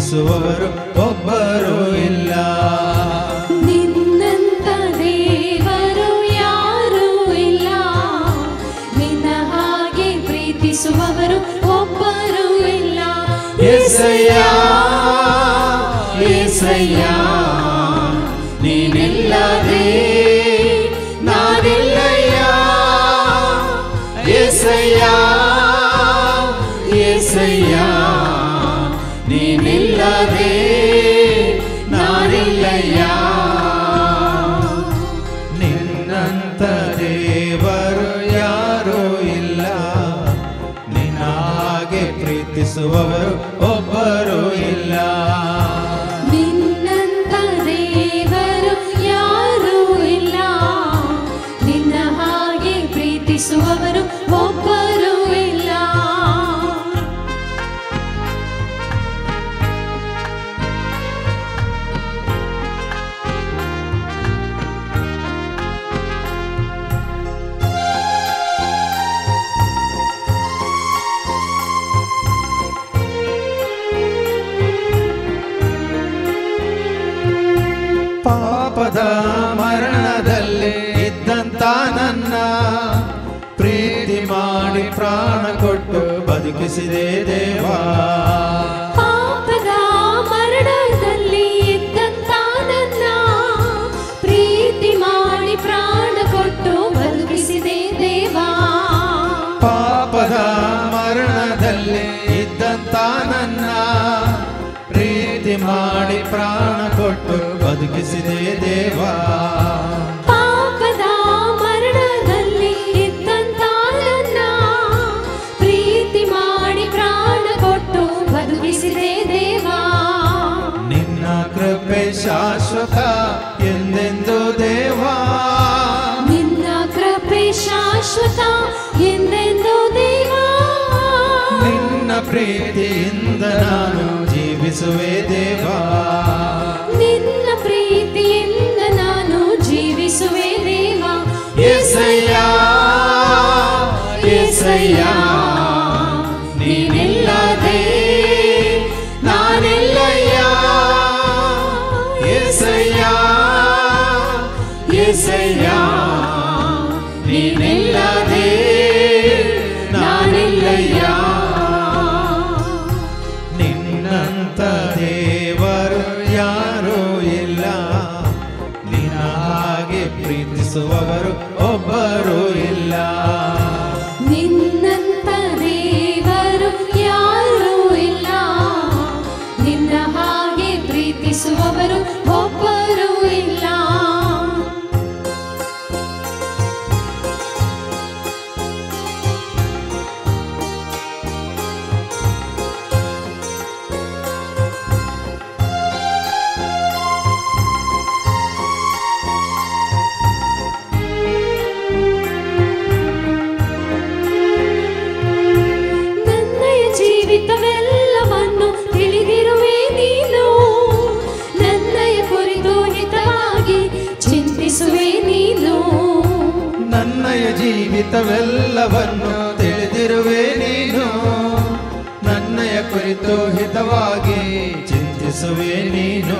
ಪ್ರೀತಿಸುವವರು ಒಬ್ಬರೂ ಇಲ್ಲ. ನಿನ್ನಂತ ದೇವರು ಯಾರೂ ಇಲ್ಲ, ನಿನ್ನ ಹಾಗೆ ಪ್ರೀತಿಸುವವರು ಒಬ್ಬರೂ ಇಲ್ಲ. యేసయ్య యేసయ్య ನೀನಿಲ್ಲದೆ ನಾನಿಲ್ಲಯ್ಯ. యేసయ్య యేసయ్య ನೀನಿಲ್ಲದೆ ನಾನಿಲ್ಲಯ್ಯ. ನಿನ್ನಂತ ದೇವರು ಯಾರೂ ಇಲ್ಲ, ನಿನ್ನ ಹಾಗೆ ಪ್ರೀತಿಸುವವರು ಒಬ್ಬರೂ ಇಲ್ಲ. ನಿನ್ನಂತ ದೇವರು ಯಾರೂ ಇಲ್ಲ, ನಿನ್ನ ಹಾಗೆ ಪ್ರೀತಿಸುವವರು ಒಬ್ಬರೂ ಇಲ್ಲ. ಪಾಪದ ಮರಣದಲ್ಲಿ ಇದ್ದಂತ ನನ್ನ ಪ್ರೀತಿ ಮಾಡಿ ಪ್ರಾಣ ಕೊಟ್ಟು ಬದುಕಿಸಿದೆ ದೇವಾ. ಪಾಪದ ಮರಣದಲ್ಲಿ ಇದ್ದಂತ ನನ್ನ ಪ್ರೀತಿ ಮಾಡಿ ಪ್ರಾಣ ಕೊಟ್ಟು ಬದುಕಿಸಿದೆ ದೇವಾ. ಪಾಪದ ಮರಣದಲ್ಲಿ ಇದ್ದಂತ ನನ್ನ ಪ್ರೀತಿ ಮಾಡಿ ಪ್ರಾಣ ಕೊಟ್ಟು ಬದುಕಿಸಿದೆ ದೇವಾ. ಪಾಪದ ಮರಣದಲ್ಲಿ ಇದ್ದಂತ ನನ್ನ ಪ್ರೀತಿ ಮಾಡಿ ಪ್ರಾಣ ಕೊಟ್ಟು ಬದುಕಿಸಿದೆ ದೇವಾ. ನಿನ್ನ ಕೃಪೆ ಶಾಶ್ವತ ಎಂದೆಂದು ದೇವಾ. ನಿನ್ನ ಕೃಪೆ ಶಾಶ್ವತ ಎಂದೆಂದು ದೇವಾ. ನಿನ್ನ ಪ್ರೀತಿಯಿಂದ ನಾನು ಜೀವಿಸುವೆ ದೇವಾ. ನಿನ್ನ ಪ್ರೀತಿಯಿಂದ ನಾನು ಜೀವಿಸುವೆ ದೇವಾ. యేసయ్య యేసయ్య ನೀನಿಲ್ಲದೆ ನಾನಿಲ್ಲಯ್ಯ. యేసయ్య యేసయ్య ನೀನಿಲ್ಲದೆ ನಾನಿಲ್ಲಯ್ಯ. ನಿನ್ನಂತ ದೇವರು ಯಾರೂ ಇಲ್ಲ, ನಿನ್ನ ಹಾಗೆ ಪ್ರೀತಿಸುವವರು ಒಬ್ಬರೂ ಇಲ್ಲ. ನಿನ್ನಂತ ದೇವರು ಯಾರೂ ಇಲ್ಲ, ನಿನ್ನ ಹಾಗೆ ಪ್ರೀತಿಸುವವರು ಒಬ್ಬರೂ ಇಲ್ಲ. ನನ್ನಯ ಜೀವಿತವೆಲ್ಲವನ್ನು ತಿಳಿದಿರುವೆ ನೀನು, ನನ್ನಯ ಕುರಿತು ಹಿತವಾಗಿ ಚಿಂತಿಸುವೆ ನೀನು. ನನ್ನಯ ಜೀವಿತವೆಲ್ಲವನ್ನು ತಿಳಿದಿರುವೆ ನೀನು, ನನ್ನಯ ಕುರಿತು ಹಿತವಾಗಿ ಚಿಂತಿಸುವೆ ನೀನು.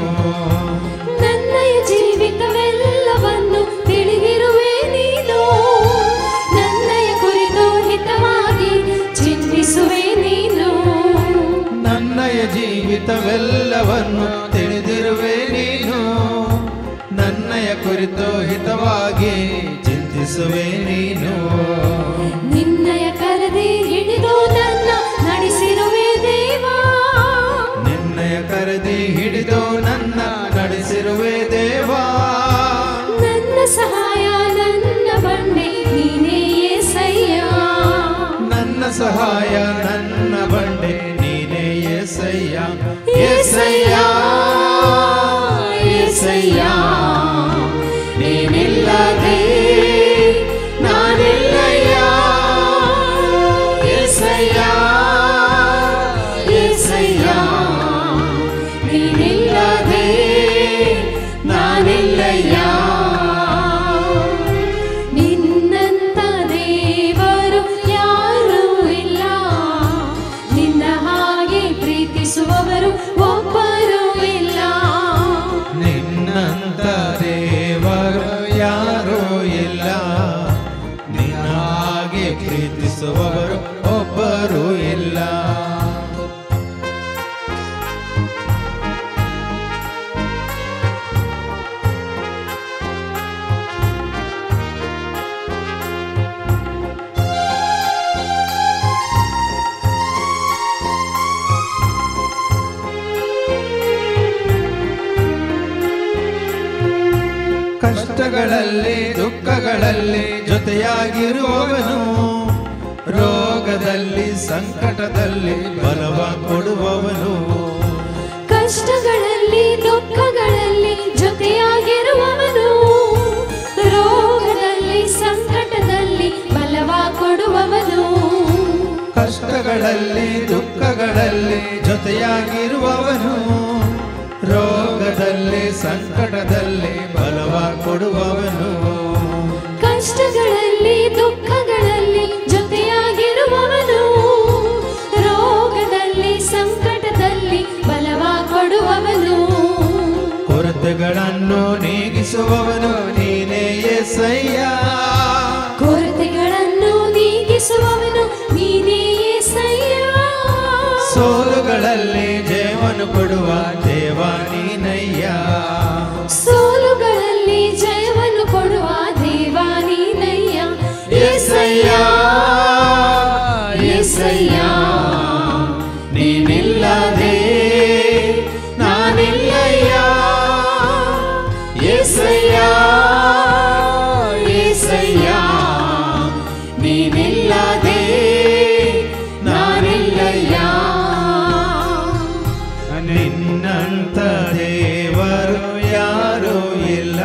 ನನ್ನಯ ಜೀವಿತವೆಲ್ಲವನ್ನು ತಿಳಿದಿರುವೆ ನೀನು, ನನ್ನಯ ಕುರಿತು ಹಿತವಾಗಿ ಚಿಂತಿಸುವೆ ನೀನು. ನನ್ನಯ ಜೀವಿತವೆಲ್ಲವನ್ನು ತಿಳಿದಿರುವೆ ನೀನು, ನನ್ನಯ ಕುರಿತು ಹಿತವಾಗಿ ಚಿಂತಿಸುವೆ ನೀನು. ನಿನ್ನಯ ಕರದಿ ಹಿಡಿದು ನನ್ನ ನಡೆಸಿರುವೆ ದೇವಾ. ನಿನ್ನಯ ಕರೆದಿ ಹಿಡಿದು ನನ್ನ ನಡೆಸಿರುವೆ ದೇವಾ. ನನ್ನ ಸಹಾಯ ನನ್ನ ಬಂಡೆ ನೀನೇ యేసయ్య. ನನ್ನ ಸಹಾಯ ನನ್ನ ಬಂಡೆ ನೀನೇ యేసయ్య. యేసయ్య యేసయ్య ನೀನಿಲ್ಲದೆ ನಾನಿಲ್ಲಯ್ಯ. యేసయ్య యేసయ్య ನೀನಿಲ್ಲದೆ ನಾನಿಲ್ಲಯ್ಯ. ನಿನ್ನಂತ ದೇವರು ಯಾರೂ ಇಲ್ಲ, ನಿನ್ನ ಹಾಗೆ ಪ್ರೀತಿಸುವವರು ಒಬ್ಬ ಕಷ್ಟಗಳಲ್ಲಿ ದುಃಖಗಳಲ್ಲಿ ಜೊತೆಯಾಗಿರುವವನು, ರೋಗದಲ್ಲಿ ಸಂಕಟದಲ್ಲಿ ಬಲವ ಕೊಡುವವನು. ಕಷ್ಟಗಳಲ್ಲಿ ದುಃಖಗಳಲ್ಲಿ ಜೊತೆಯಾಗಿರುವವನು, ರೋಗದಲ್ಲಿ ಸಂಕಟದಲ್ಲಿ ಬಲವ ಕೊಡುವವನು. ಕಷ್ಟಗಳಲ್ಲಿ ದುಃಖಗಳಲ್ಲಿ ಜೊತೆಯಾಗಿರುವವನು, ರೋಗದಲ್ಲಿ ಸಂಕಟದಲ್ಲಿ ಬಲವ ಕೊಡುವವನು. ಕಷ್ಟಗಳಲ್ಲಿ ದುಃಖಗಳಲ್ಲಿ ಜೊತೆಯಾಗಿರುವವನು, ರೋಗದಲ್ಲಿ ಸಂಕಟದಲ್ಲಿ ಬಲವ ಕೊಡುವವನು. ಕೊರತೆಗಳನ್ನು ನೀಗಿಸುವವನು ನೀನೇ యేసయ్య. ಕೊರತೆಗಳನ್ನು ನೀಗಿಸುವವನು ನೀನೇ యేసయ్య. ಸೋಲುಗಳಲ್ಲಿ ಜಯವನ್ನು ಕೊಡುವ ದೇವ ನೀನಯ್ಯ. ಸೋಲುಗಳಲ್ಲಿ ಜಯವನ್ನು ಕೊಡುವ ದೇವ ನೀನಯ್ಯ. యేసయ్య యేసయ్య ನೀನಿಲ್ಲದೆ ನಾನಿಲ್ಲಯ್ಯ. యేసయ్య యేసయ్య ನೀನಿಲ್ಲದೆ ನಾನಿಲ್ಲಯ್ಯ. ನಿನ್ನಂತ ದೇವರು ಯಾರೂ ಇಲ್ಲ,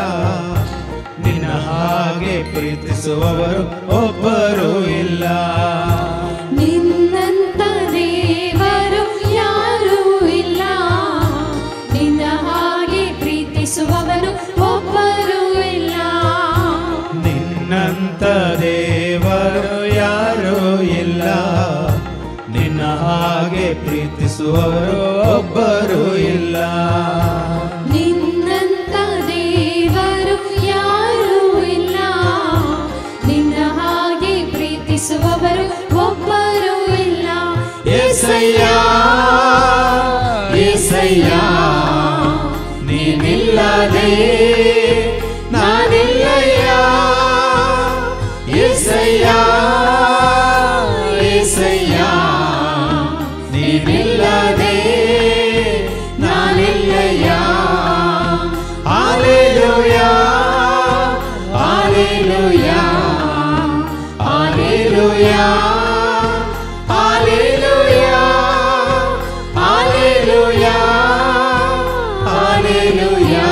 ನಿನ್ನ ಹಾಗೆ ಪ್ರೀತಿಸುವವರು ಒಬ್ಬರೂ ಇಲ್ಲ. ನಿನ್ನಂತ ದೇವರು ಯಾರೂ ಇಲ್ಲ, ನಿನ್ನ ಹಾಗೆ ಪ್ರೀತಿಸುವವನು ಒಬ್ಬರೂ ಇಲ್ಲ. ನಿನ್ನಂತ ದೇವರು ಯಾರೂ ಇಲ್ಲ, ನಿನ್ನ ಹಾಗೆ ಪ್ರೀತಿಸುವವರು ಒಬ್ಬರೂ ಇಲ್ಲ. ನಿನ್ನಂತ ದೇವರು ಯಾರೂ ಇಲ್ಲ, ನಿನ್ನ ಹಾಗೆ ಪ್ರೀತಿಸುವವರು ಒಬ್ಬರೂ ಇಲ್ಲ. యేసయ్య యేసయ్య ನೀನಿಲ್ಲದೆ ನಾನಿಲ್ಲಯ್ಯ. యేసయ్య యేసయ్య ನೀನಿಲ್ಲದೆ ನಾನಿಲ್ಲಯ್ಯ. Hallelujah hallelujah hallelujah hallelujah hallelujah hallelujah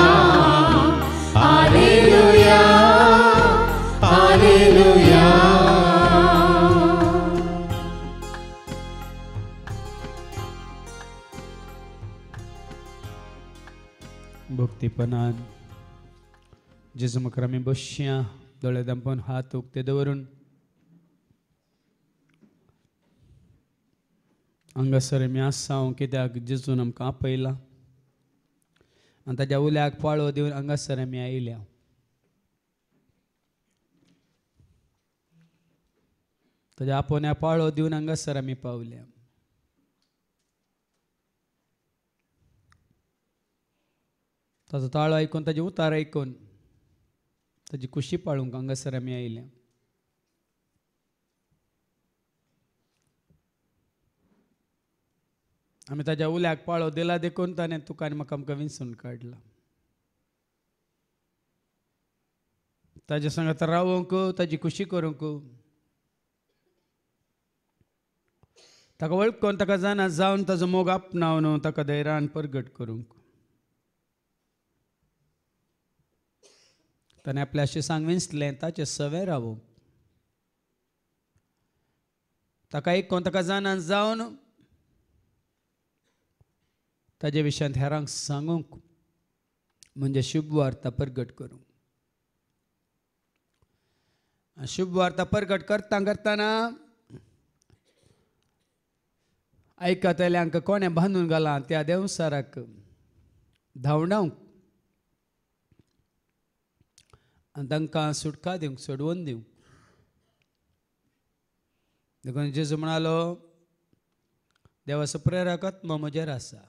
hallelujah hallelujah. भक्तीपणान जेजू मुखार आमी बसया, दोळे धांपून हात उक्ते दवरून हांगासर आमी आसां कित्याक जेजून आमकां आपयला आनी ताज्या उल्याक पाळो दिवन हांगासर आमी आयल्या. ताज्या आपोवण्या पाळो दिवन हांगासर आमी पावल्या. ताजो ताळो आयकून ताजे उतार आयकून ताजी खुशी पाळूंक हांगासर आमी आयल्या. आमी ताज्या उल्याक पाळो दिला देखून ताणें तुका आनी म्हाका आमकां विंचून काडला. ताजे सांगात रावूंक, ताजी खुशी करूंक, ताका वळखून ताका जाणा जावन ताजो मोग आपणावन ताका धैर्यान परगट करूंक ताणें आपल्या शिसांक विंचलें. ताचे सवे रावूंक ताका आयकून ताका जाणा जावन ताजे विशयांत हेरांक सांगूंक म्हणजे शुभ वार्ता परगट करूंक. शुभ वार्ता परगट करतना आयकतल्यांक कोणें बांदून घालां त्या देंवसाराक धांवडावंक आनी तांकां सुटका दिवंक, सोडवून दिवंक. देखून जेजू म्हणालो, देवाचो प्रेरक आत्मा म्हजेर आसा.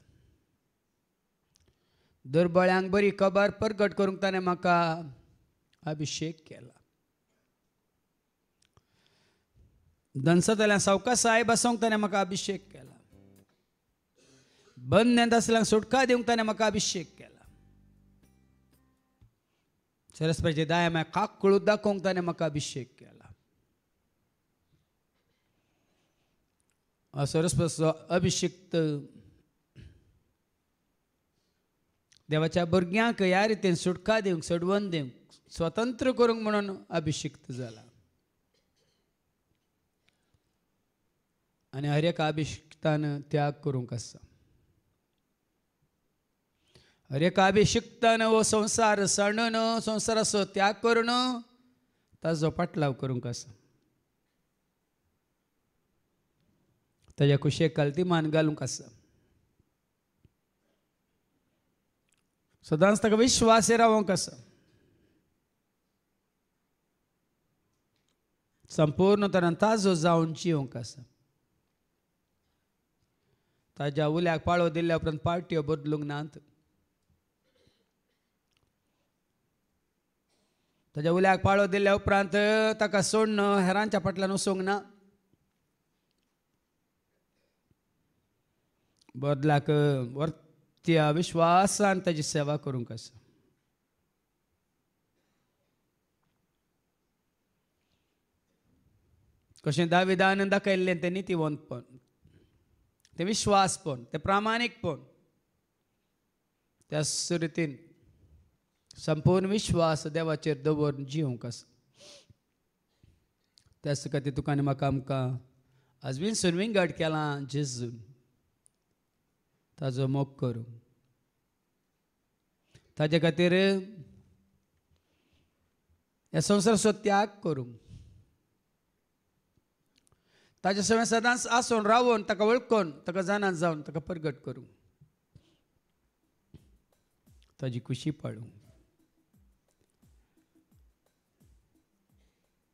दुर्बळ्यांक बरी खबर परगट करूंक ताणें म्हाका अभिशेक केला. दंसतल्यांक सावकासाय बसोवंक ताणें म्हाका अभिशेक केला. बंदेंत आसल्यांक सुटका दिवंक ताणें म्हाका अभिशेक केला. सरस्वतीच्या दाया म्हाका काकळूच दाखोवंक ताणें म्हाका अभिषेक केला. सरस्वतीचो अभिषेक देवाच्या भुरग्यांक ह्या रितीन सुटका दिवंक, सोडवण दिवंक, स्वतंत्र करूंक म्हणून अभिषिक्त जाला. आनी हर एका अभिषिक्तान त्याग करूंक आसा. हर एका अभिषिक्तान हो संसार सांडून संसाराचो त्याग करून ताजो पाटलाव करूंक आसा. ताज्या कुशेक काल्तीमान घालूंक आसा. सदांच ताका विश्वास रावंक आसा. संपूर्ण तरान ताजो जावन जिवंक आसा. ताज्या उल्याक पाळो दिल्ल्या उपरांत पार्ट्यो बदलूंक नात. ताज्या उल्याक पाळो दिल्ल्या उपरांत ताका सोडून हेरांच्या फाटल्यान वचूंक ना. बदलाक वर्त्या विश्वासान ताजी सेवा करूंक आसा. कशें दाविदान दाखयल्लें तें नितीवंतपण, तें विश्वासपण, तें प्रामाणीकपण, त्याच रितीन संपूर्ण विश्वास देवाचेर दवरून जिवंक आसा. त्याच खातीर तुका आनी म्हाका आमकां आजवीन सुरविंगड केलां जेजून. ताजो मोग करूं, ताजे खातीर ह्या संवसाराचो त्याग करूं, ताजे सगळें सदांच आसून रावून ताका वळखून ताका जाणां जावन ताका प्रगट करूं, ताजी खुशी पाळूं.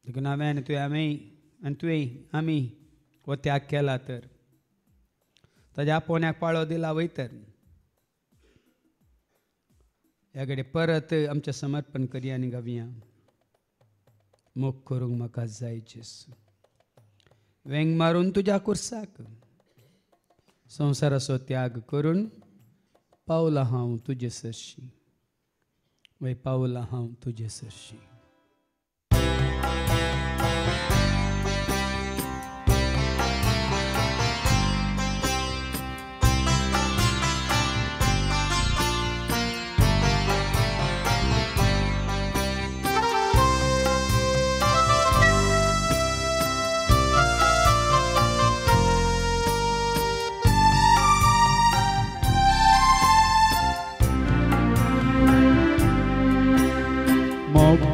देखून हांवें आनी तुवें आमी हो त्याग केला तर ताज्या आपोवण्याक पाळो दिला वयतर ह्या घडी परत आमचें समर्पण करया आनी गावया. मोग करूंक म्हाका जाय जेजू. वेंग मारून तुज्या कुर्साक संवसाराचो त्याग करून पावला हांव तुजे सरशी. वय पावला हांव तुजे सरशी.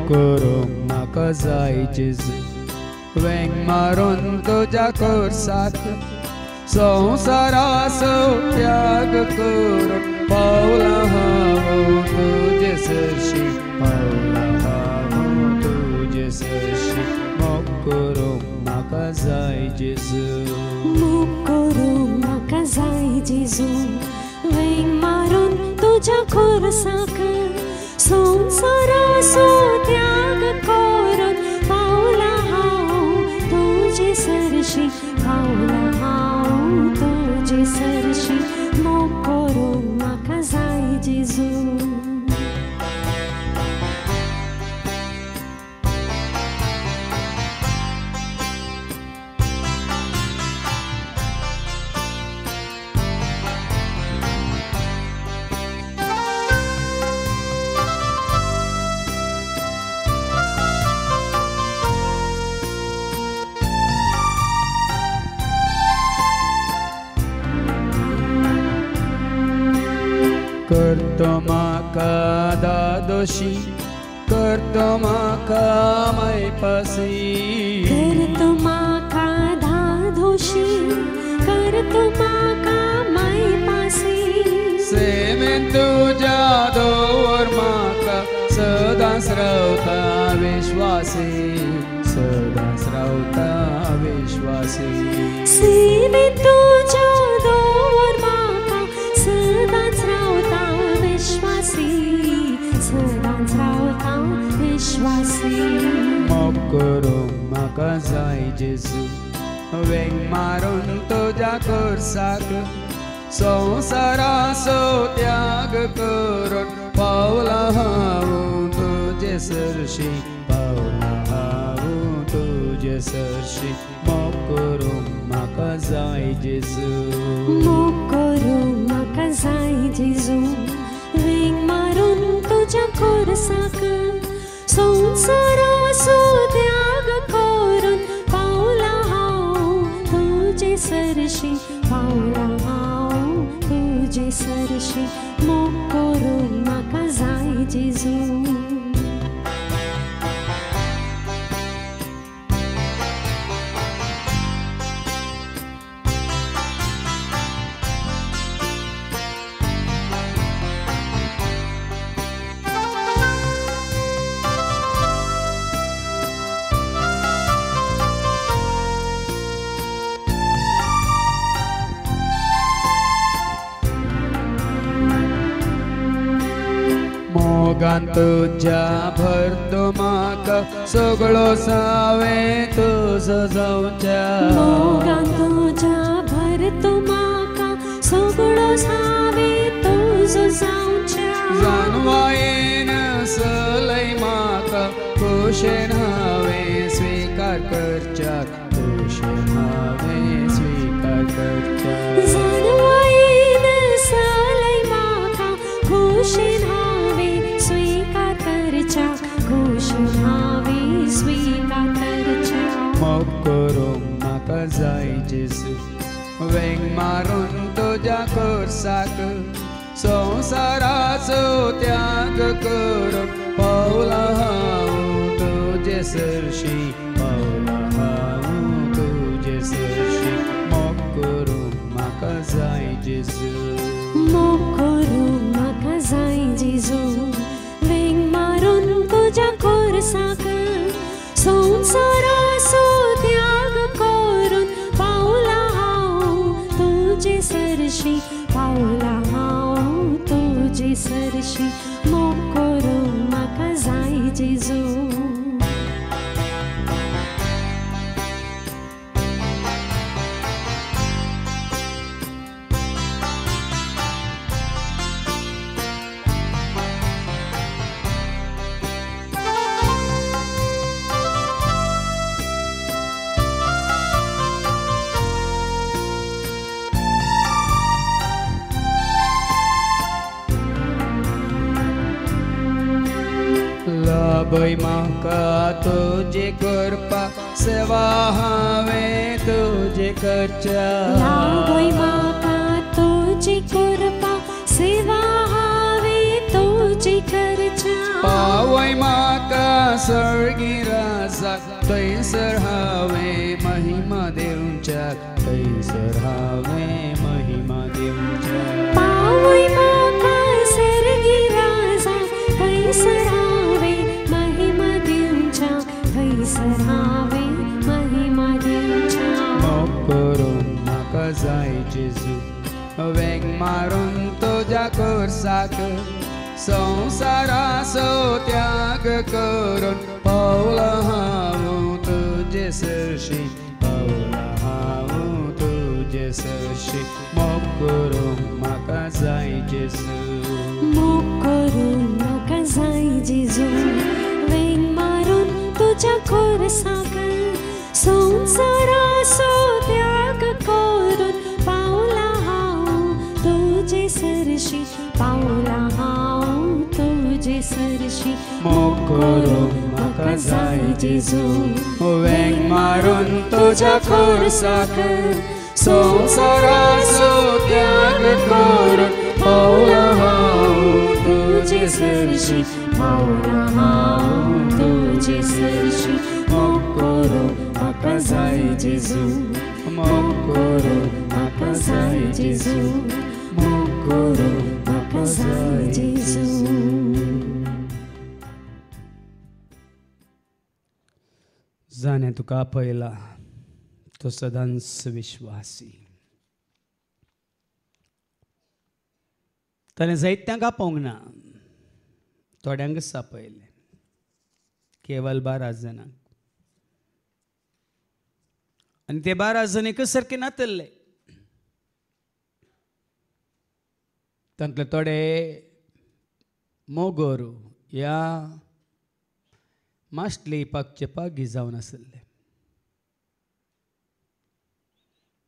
करूंक म्हाका जाय जेजू. वेंग मारून तुज्या कुर्साक संवसाराचो त्याग करून पावला हांव तुजे सरशी. पावला हांव तुजे सरशी. मोग करूंक म्हाका जाय जेजू. मोग करूंक म्हाका जाय जेजू. वेंग मारून तुज्या कुर्साक संवसाराचो त्याग करून पावला हांव तुजे सरशी. पावला हांव तुजे सरशी. मोग करूंक म्हाका जाय जेजू. करतो म्हाका दादोशी. करतो म्हाका मायपासी. करतो म्हाका धादोशी. करतो म्हाका मायपासी. सेवेन तुज्या दवर म्हाका सदांच रावता विश्वासी. सदांच रावता विश्वासी. सेवेन तुज्या दवर म्हाका सदांच रावता विश्वासी. सदांच रावता विश्वासी. मोग करूंक म्हाका जाय जेजू. वेंग मारून तुज्या कुर्साक संवसाराचो त्याग करून पावला हांव तुजे तुझे सरशी पावला हांव तुझे सरशी मोग करूंक म्हाका जाय जेजू मोग करूंक म्हाका जाय जेजू वेंग मारून तुज्या कोरसाक संवसाराचो त्याग करून पावला हांव तुजे सरशी पावला हांव तुजे सरशी मोग करूंक म्हाका जाय जेजू मोगान तुज्या भरतो म्हाका सगळो सावे तुजो जावच्या मोगान तुज्या भरतो म्हाका सगळो सावे तुजो जावच्या जानवायेन सलय म्हाका खोशेन हांवें स्वीकार करच्याक खोशेन हांवें स्वीकार करच्याक जानवायेन सलय म्हाका खोशेन हांवें स्वीकार करच्याक खोशेन हांवें स्वीकार करच्याक मोग करूंक म्हाका जाय जेजू वेंग मारून तुज्या कोरसाक संवसाराचो त्याग करून पावला हांव तुजे सरशी पावला हांव तुजे सरशी मोग करूंक म्हाका जाय जेजू मोग करूंक म्हाका जाय जेजू वेंग मारून तुज्या कोरसाक संवसाराचो त्याग करून पावला हांव तुजे सरशी पावला हांव तुजे सरशी मोग करूंक म्हाका जाय जेजू लाभय म्हाका तुजे करपा सेवा हांवें तुजे करच्या लाभय म्हाका तुजी करपा सेवा हांवें तुजी करच्या पावय म्हाका सर्गी राजाक थंयसर हांवें महिमा दिवच्याक थंयसर हांवें महिमा दिवच्याक पावय म्हाका सर्गी राजाक थंयसर हांवें महिमा दिवच्याक थंयसर हांवें महिमा दिवच्याक मोग करूंक म्हाका जाय जेजू वेंग मारून तुज्या कोरसाक संवसाराचो त्याग करून पावला हांव तुजे सरशी पावला हांव तुजे सरशी मोग करूंक म्हाका जाय जेजू मोग करूंक म्हाका जाय जेजू वेंग मारून तुज्या कोरसाक संवसाराचो त्याग करून पावला हांव तुजे सरशी पावला हांव तुजे सरशी मोग करूंक म्हाका जाय जेजू वेंग मारून तुज्या कोरसाक संवसाराचो त्याग करून पावला हांव तुजे सरशी पावला हांव तुजे सरशी मोग करूंक म्हाका जाय जेजू मोग करूंक म्हाका जाय जेजू मोग करूंक म्हाका जाय जेजू जाणें तुका आपयला तो सदांच विश्वासी ताणें जायत्यांक आपोवंक ना थोड्यांक आपयले केवल 12 जाणांक आनी ते 12 जण एकच सारके नातल्ले तांतले थोडे मोगोर ह्या मास्टली पागचे पागी जावन आसले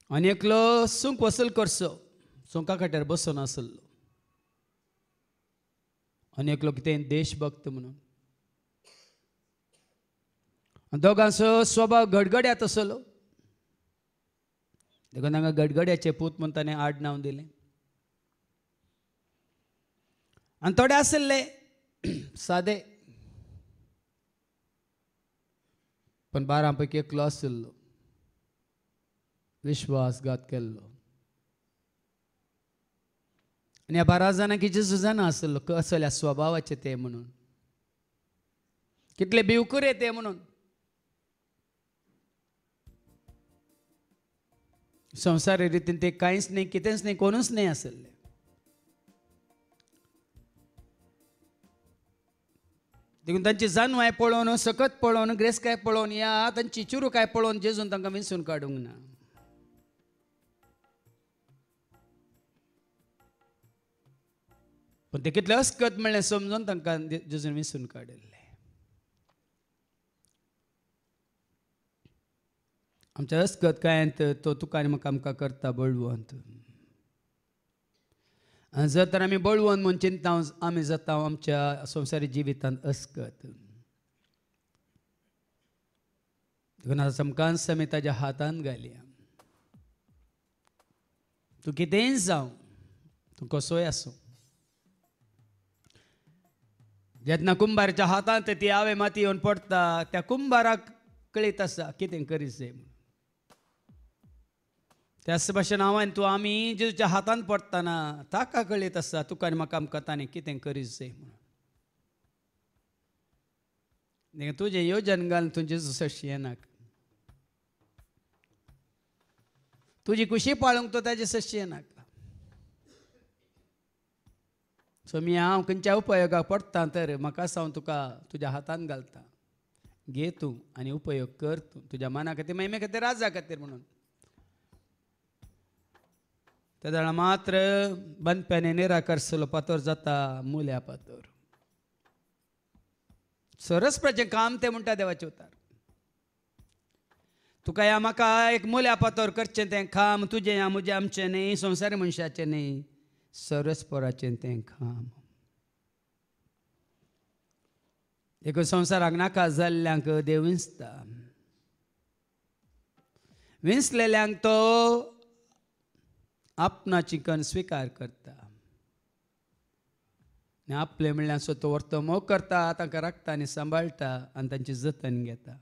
आनी एकलो सूंक वसूल करचो सुंका खाट्यार बसून आसलो आनी एकलो कितें देशभक्त म्हणून दोगांचो स्वभाव गडगड्यात आसलो देखून तांकां गडगड्याचे पूत म्हणून ताणें आडनांव दिलें आनी थोडे आसले सादे पण 12 पैकी एकलो आसलो विश्वासघात केल्लो आनी ह्या 12 जाणांक जेजू जाणा आसलो कसल्या स्वभावाचे ते म्हणून कितले भिवकुरे ते म्हणून संवसारी रितीन ते कांयच न्ही कितेंच न्ही कोणूच न्ही आसले देखून तांची जानवाय पळोवन सकत पळोवन ग्रेसकाय पळोवन या तांची चिरूकाय पळोवन जेजून तांकां विंचून काडूंक ना पण ते कितले अस्कत म्हणलें समजून तांकां जेजून विंचून काडिल्ले आमच्या अस्कत कांयत तो तुका आनी म्हाका आमकां करता बळवंत आनी जर तर आमी बळवंत म्हूण चिंता आमी जाता आमच्या संवसारी जिवितांत अस्कत देखून आतां समकांस आमी ताच्या हातांत घालया तूं कितेंय जावं तूं कसोय आसूं जेन्ना कुंभाराच्या हातांत ती आवे माती येवन पडटा त्या कुंभाराक कळीत आसा कितें करीत जाय म्हणून त्याच भशेन हांवें तूं आमी जेजूच्या हातांत पडटना ताका कळीत आसा तुका आनी म्हाका आमकां ताणें कितें करीत जाय म्हणून तुजें येवजन घालून तूं जेजू सशी येनाक तुजी खुशी पाळूंक तूं ताजे सशी येनाक सो मी हांव खंयच्या उपयोगाक पडटा तर म्हाका सांग तुका तुज्या हातांत घालता घे तूं आनी उपयोग कर तूं तुज्या मना खातीर महिमे खातीर राजा खातीर म्हणून त्या जाणा मात्र बंदप्याने निराकारसलो पातोर जाता मुल्या पातोर सरस्प्रजें काम ते म्हणटा देवाचे उतार तुका ह्या म्हाका एक मुल्या पातोर करचें तें काम तुजें ह्या म्हजें आमचें न्ही संवसारी मनशाचें न्ही सरस्पराचें तें काम देखून संवसाराक नाका जाल्ल्यांक देव विंचता विंचलेल्यांक तो आपणाची कण स्विकार करता आनी आपले म्हणल्यार सो तो व्हरतो मोग करता तांकां राखता आनी सांबाळटा आनी तांची जतन घेता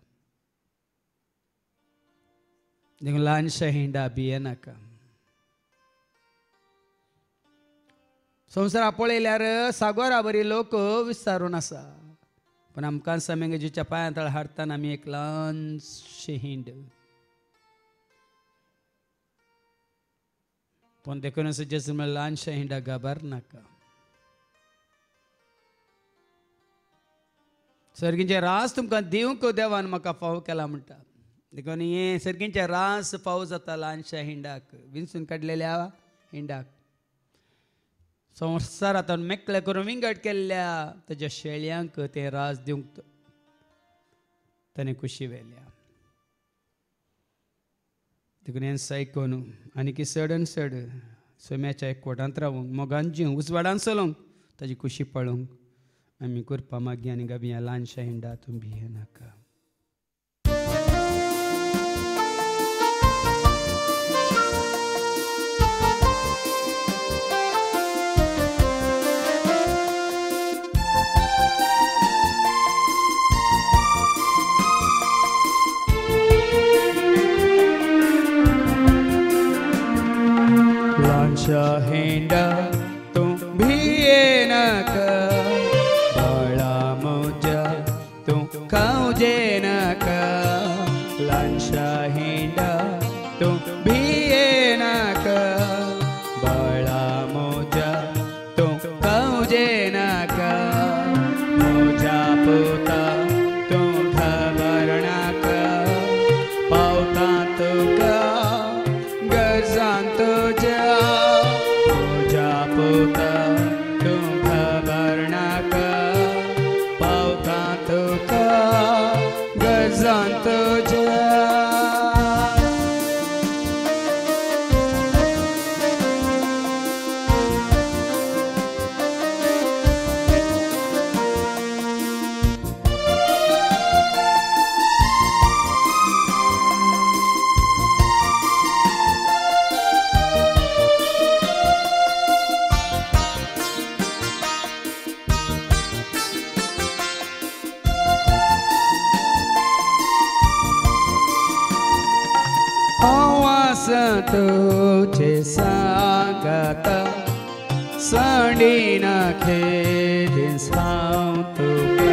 देखून ल्हानशा हिंडा भियेनाका संवसारा पळयल्यार सागोरा बरी लोक विस्तारून आसा पण आमकां समेंगेजीच्या पांया तळ हाडटाना आमी एक ल्हानशें हिंड पण देखून असं जेजू म्हळ्यार ल्हानशा हिंडा गाबार नाका सर्गींचे रास तुमकां दिवंक देवान म्हाका फावो केला म्हणटा देखून हे सर्गींचे रास फावो जाता ल्हानशा हिंडाक विंचून काडलेल्या हिंडाक संवसारांतून मेकळे करून विंगड केल्ल्या ताच्या शेळयांक ते रास दिवंक ताणें खुशी व्हेल्या देखून हें सायकून आनी सडन सड सोम्याच्या एकवटांत रावूंक मोगान जीव उजवाडान चलोवंक ताची खुशी पळोवंक आमी करपा मागी आनी गाबी ल्हानशा हिंडा तूं भियेनाका हिंडा तूं भियेनाका बाळा म्हज्या तूं काळजेनाका ल्हानशा हिंडा तूं भियेनाका बाळा म्हज्या तूं काळजेनाका म्हज्या पुता तूं घाबरनाका पावता तुका गरजां तुज्या पुता तूं खबर तुझे सांगत संडी नाखे सांग तुका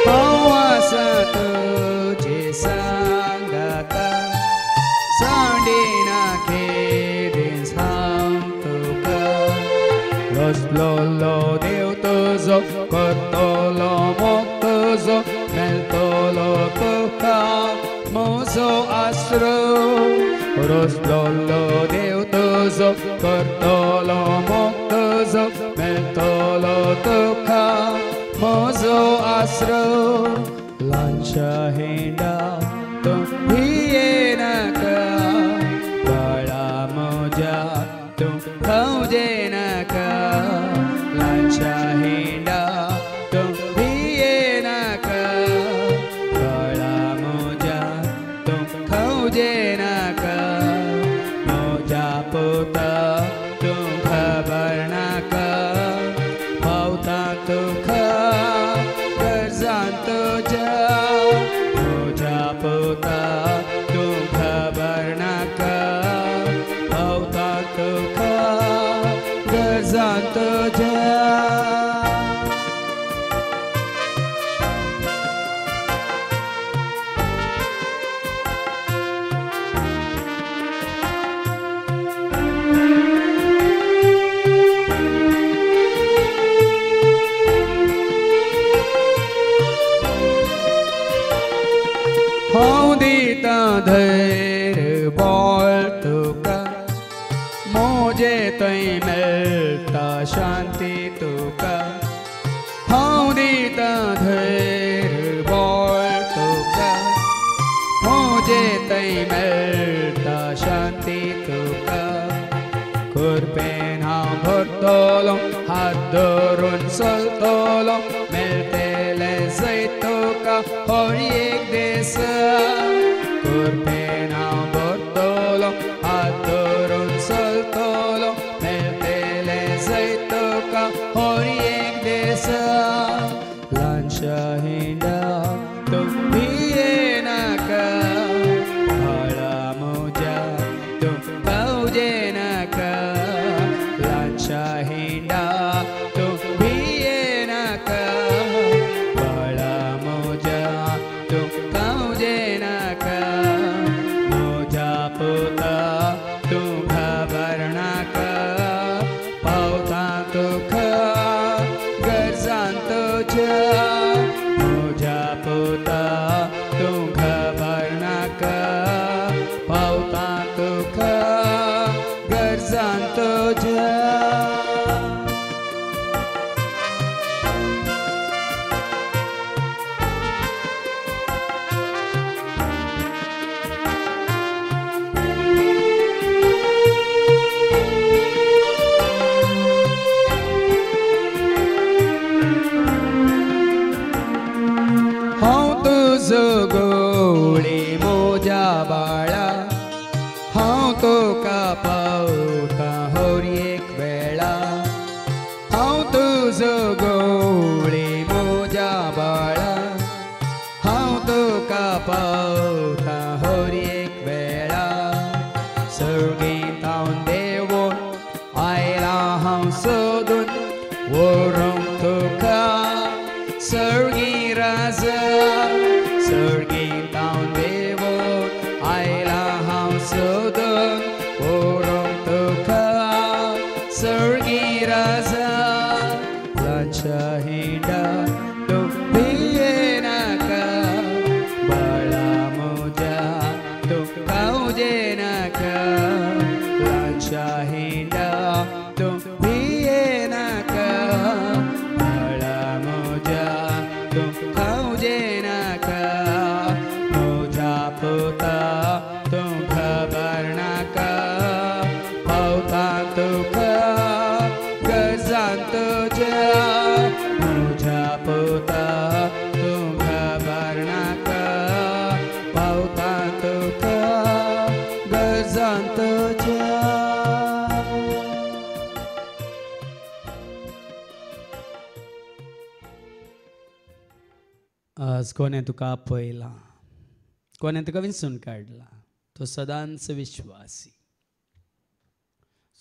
हवासा तुझे सांगत संडी नाखे सांग तुका रसलोलो देव तुझो करतलो मोग तुझो मेलतलो तुका म्हजो आसरो रसलोलो देव तुझो करतलो मोग तुझो मेलतलो तुका म्हजो आसरो ल्हानशा हेंडा तूं भियेनाका बाळा म्हज्या तूं खवजेनाका ल्हानशा हेंडा तूं भियेनाका बाळा म्हज्या तूं खवजेनाका म्हज्या पुता तूं खबर नाका पावता तुका गरजान तुज्या म्हज्या पुता तूं खबर नाका पावता तुका गरजान तुज्या हांव दिता धैर्य बोल तुका म्हजे थंय मेळटा शांती तुका हांव दिता धैर्य बोल तुका म्हजे थंय मेळटा शांती तुका कुरपेन हांव भरतलो हात धरून चलतलो मेळटलें जैत तुका हर एक दीस कुरपेन हांव भरतलो हात धरून चलतलो मेळटलें जैत तुका हर एक दीस ल्हानशा हेंडा तूं भियेनाका बाळा म्हज्या तूं खवजेनाका ल्हानशा हेंडा तूं भियेनाका बाळा म्हज्या तूं खवजेनाका म्हज्या पुता तूं खबर नाका पावता तुका गरजान तुज्या म्हज्या पुता तूं खबर नाका पावता तुका गरजान तुज्या हांव तुजो गोळी म्हज्या बाळा हांव तुका पावता हर एक वेळा हांव तुजो गोळी म्हज्या बाळा हांव तुका पावता हर एक वेळा सर्गेंत हांव देवून आयला हांव सोदून व्हरूंक तुका सर्गी राजा सर्गेंत हांव देवून आयला हांव सोदून व्हरूंक तुका सर्गी राजा ल्हानशा हेंडा तूं भियेनाका बाळा म्हज्या तूं खवजेनाका ल्हानशा हेंडा तूं भियेनाका बाळा म्हज्या तूं खवजेनाका म्हज्या पुता तूं खबर नाका पावता तुका गरजान तुज्या म्हज्या पुता तूं खबर नाका पावता तुका गरजान तुज्या आज कोणें तुका आपयला कोणें तुका विंचून काडला तो सदांच विश्वासी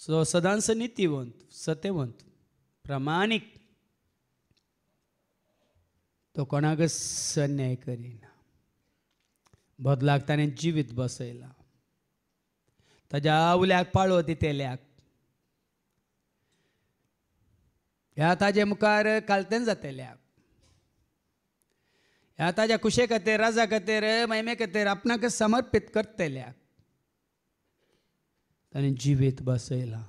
सदांच नितीवंत सत्यवंत प्रामाणिक तो कोणाकच अन्याय करिना बदलाक ताणें जिवीत बसयला ताज्या आवल्याक पाळो दितेल्याक ह्या ताजे मुखार कालतें जातेल्याक ह्या ताज्या कुशे खातीर राजा खातीर महिमे खातीर आपणाक समर्पीत करतेल्याक ताणें जिवीत बसयला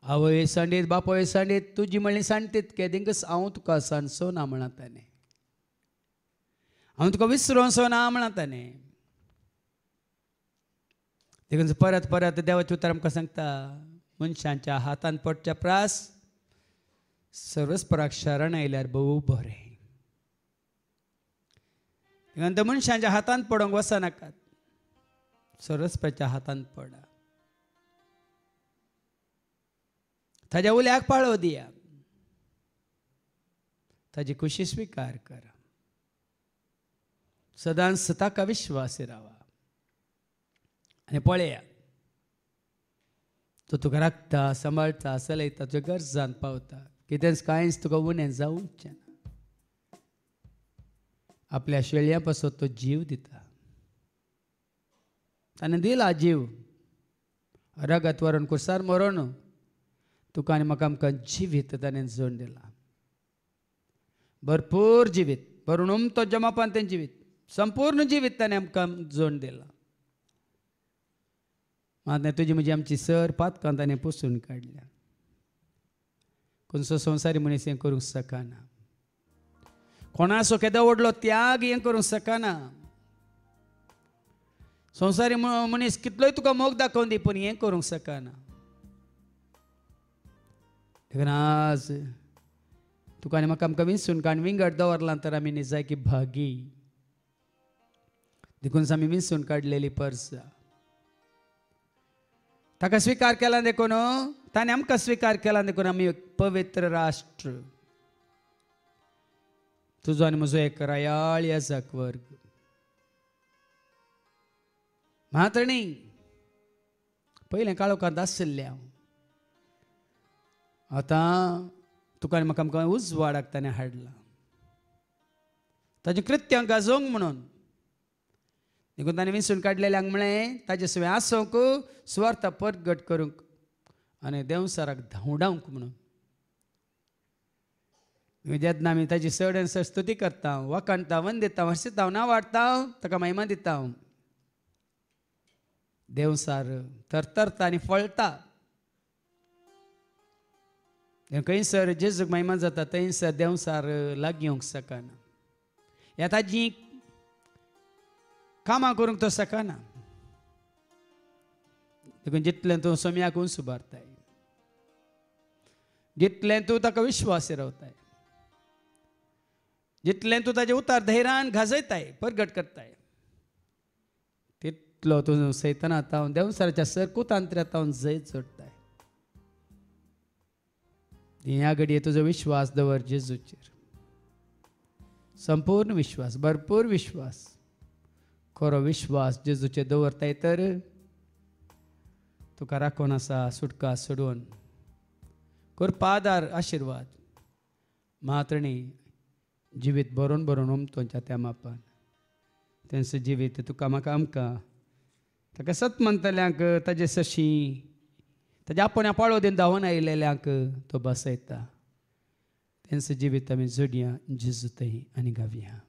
आवय सांडीत बापोय सांडीत तुजी म्हणली सांडतीत केदिंकच हांव तुका सांडचो ना म्हणा ताणें हांव तुका विसरोसो ना म्हणा ताणें देखून परत परत देवाचें उतर आमकां सांगता मनशांच्या हातान पडच्या प्रास सर्वस्पराक शरण आयल्यार भोव बरें देखून त्या मनशांच्या हातान पडोंक वचनाकात सर्वस्पराच्या हातान पडा ताज्या उल्याक पाळो दिया ताजी खुशी स्वीकार करा सदांच ताका विश्वासी रावा आनी पळया तो तुका राखता सांबाळटा चलयता तुज्या गरजान पावता कितेंच कांयच तुका उणें जावंचें ना आपल्या शेळयां पासून तो जीव दिता ताणें दिला जीव रगत व्हरून कुर्सार मरोन तुका आनी म्हाका आमकां जिवीत ताणें जोड दिला भरपूर जिवीत भरून उमतो जमापान तें जिवीत संपूर्ण जिवीत ताणें आमकां जोड दिला मात तुजी म्हजी आमची सर पातकां ताणें पुसून काडल्या खंयचो संवसारी मनीस हें करूंक शकना कोणाचो केदो व्हडलो त्याग हें करूंक शकना संवसारी मनीस कितलोय तुका मोग दाखोवन दी पूण हें करूंक शकना देखून आज तुका आनी म्हाका आमकां विंचून काडून विंगड दवरलां तर आमी निजायकी भागी देखून आमी विंचून काडलेली परसा ताका स्वीकार केला देखून ताणें आमकां स्वीकार केला देखून आमी पवित्र राष्ट्र तुजो आनी म्हजो एक रयाळ याजक वर्ग म्हातणी पयलें काळोखांत आशिल्लें हांव आतां तुका आनी म्हाका आमकां उजवाडाक ताणें हाडला ताजें कृत्यांक गाजोवंक म्हणून देखून ताणें विंचून काडलेल्यांक म्हळें ताजे सगळें आसोंक स्वार्थ परगट करूंक आनी देंवसाराक धांवडावंक म्हणून जेन्ना आमी ताजी चड आनी चड स्तुती करता वखणटा वंदिता वर्शिता नांव वाडटा ताका महिमा दिता देंवसार तरतरता आनी फळटा खंयसर जेजूक महिमा जाता थंयसर देंवसार लागीं येवंक शकना ह्या ताजी कामां करूंक तो शकना देखून जितलें तूं सोम्याक उंच उबारताय जितलें तूं ताका विश्वासी रावताय जितलें तूं ताजे उतार धैर्यान गाजयताय परगट करताय तितलो तूं सैतानांत हांव देंवसाराच्या सरकुतांत्र्यांत हांव जैत जोडटाय ह्या घडये तुजो विश्वास दवर जेजूचेर संपूर्ण विश्वास भरपूर विश्वास खरो विश्वास जेजूचेर दवरताय तर तुका राखून आसा सुटका सोडून करपादार आशिर्वाद मात्रणी जिवीत भरून भरून उमतोच्या त्या मापान तेंच जिवीत तुका म्हाका आमकां ताका सत म्हणटल्यांक ताजे सशी ताज्या आपोण्या पाळो दिन धांवन आयिल्ल्यांक तो बसयता तेंच जिवीत आमी जोडया जेजूतय आनी गावया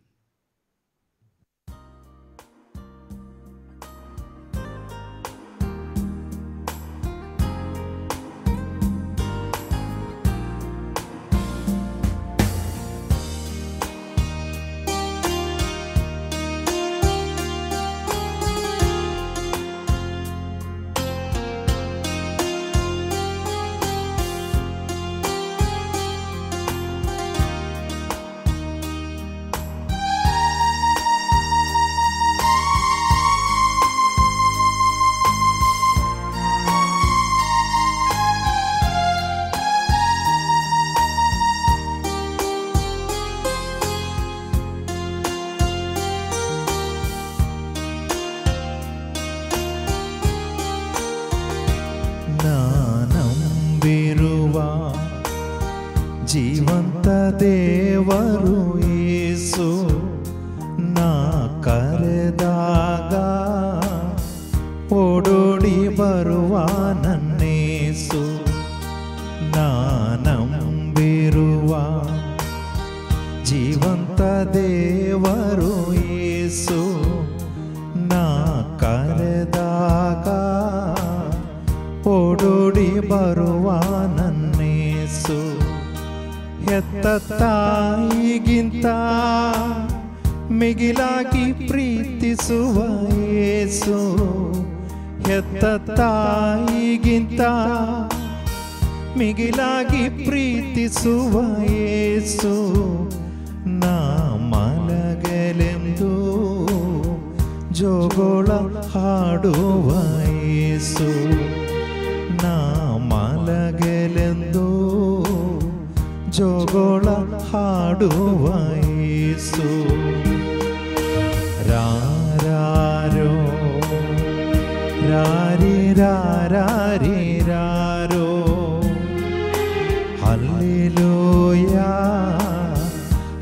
ಜೀವಂತ ದೇವರು ಯೇಸು ನಾ ಕರೆದಾಗ ಓಡೋಡಿ ಬರುವ ನನ್ನೇಸು ನಾ ನಂಬಿರುವ ಜೀವಂತ ದೇವರು ಯೇಸು ನಾ ಕರೆದಾಗ ಓಡೋಡಿ ಬರುವ ನನ್ನೇಸು ಹೆತ್ತ ತಾಯಿಗಿಂತ ಮಿಗಿಲಾಗಿ ಪ್ರೀತಿಸುವ ಯೇಸು ಹೆತ್ತ ತಾಯಿಗಿಂತ ಮಿಗಿಲಾಗಿ ಪ್ರೀತಿಸುವ ಯೇಸು ನಾ ಮಲಗಲೆಂದು ಜೋಗೋಳ ಹಾಡುವ ಯೇಸು ನಾ ಮಲಗಲೆಂದು ಜೋಗೋಳ ಹಾಡುವ ಯೇಸು ರಾರಾರೋ ರಾರಿ ರಾರಿ ರಾರೋ ಹಲ್ಲೆಲೂಯಾ